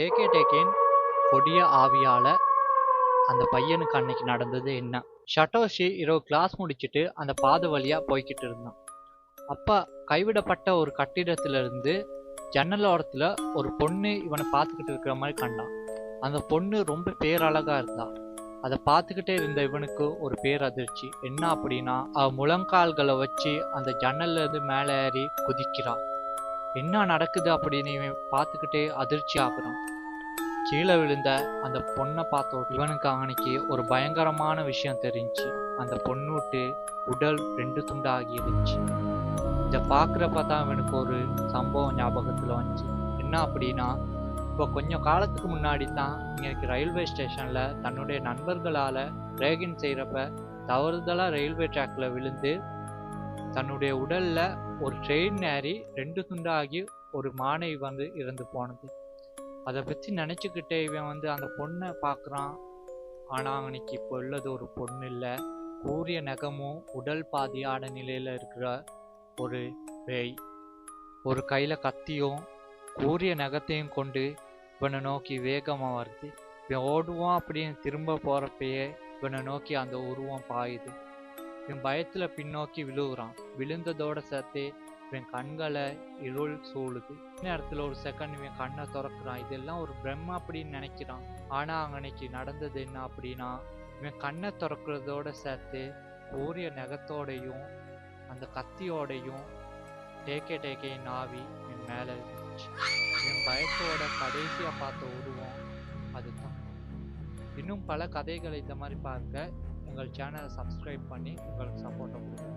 டேகே டேகேன் கொடிய ஆவியால அந்த பையனுக்கு அன்னைக்கு நடந்தது என்ன? சட்டோஷி இரவு கிளாஸ் முடிச்சுட்டு அந்த பாதை வழியா போய்கிட்டு இருந்தான். அப்ப கைவிடப்பட்ட ஒரு கட்டிடத்துல இருந்து ஜன்னல் ஓரத்துல ஒரு பொண்ணு இவனை பார்த்துக்கிட்டு இருக்கிற மாதிரி கண்டான். அந்த பொண்ணு ரொம்ப பேரழகா இருந்தா. அதை பார்த்துக்கிட்டே இருந்த இவனுக்கு ஒரு பேரதிர்ச்சி. என்ன அப்படின்னா, அவ முழங்கால்களை வச்சு அந்த ஜன்னல்ல இருந்து மேலே ஏறி குதிக்கிறான். என்ன நடக்குது அப்படின்னு இவன் பார்த்துக்கிட்டே அதிர்ச்சி ஆகுறான். கீழே விழுந்த அந்த பொண்ணை பார்த்தோம் இவனுக்கு அன்னைக்கு ஒரு பயங்கரமான விஷயம் தெரிஞ்சு. அந்த பொண்ணுட்டு உடல் 2 துண்டாகி இருந்துச்சு. இதை பார்க்குறப்ப தான் இவனுக்கு ஒரு சம்பவம் ஞாபகத்தில் வந்துச்சு. என்ன அப்படின்னா, இப்போ கொஞ்சம் காலத்துக்கு முன்னாடி தான் எனக்கு ரயில்வே ஸ்டேஷனில் தன்னுடைய நண்பர்களால் ரேகிங் செய்கிறப்ப தவறுதலாக ரயில்வே ட்ராக்ல விழுந்து தன்னுடைய உடலில் ஒரு ட்ரெயின் ஏறி 2 துண்டாகி ஒரு மாணவி இறந்து போனது. அதை பற்றி நினச்சிக்கிட்டே இவன் அந்த பொண்ணை பார்க்குறான். ஆனால் அவனுக்கு இப்போ உள்ளது ஒரு பொண்ணு இல்லை, கூரிய நகமும் உடல் பாதியான நிலையில் இருக்கிற ஒரு பேய். ஒரு கையில் கத்தியும் கூரிய நகத்தையும் கொண்டு இவனை நோக்கி வேகமாக வருது. இவன் ஓடுவான் அப்படின்னு திரும்ப போகிறப்பயே இவனை நோக்கி அந்த உருவம் பாயுது. இவன் பயத்தில் பின்னோக்கி விழுகுறான். விழுந்ததோட சேர்த்து இவன் கண்களை இருள் சூழுது. நேரத்தில் ஒரு செகண்ட் இவன் கண்ணை திறக்கிறான். இதெல்லாம் ஒரு பிரம்மா அப்படின்னு நினைக்கிறான். ஆனால் அன்னைக்கு நடந்தது என்ன அப்படின்னா, இவன் கண்ணை திறக்கிறதோட சேர்த்து கூரிய நகத்தோடையும் அந்த கத்தியோடையும் டேகே டேகேயின் ஆவி இவன் மேலே இருந்துச்சு. இவன் பயத்தோட கடைசியாக பார்த்த உருவம் அதுதான். இன்னும் பல கதைகளை இந்த மாதிரி பார்க்க எங்கள் சேனலை சப்ஸ்கிரைப் பண்ணி உங்களுக்கு சப்போர்ட்டை கொடுங்க.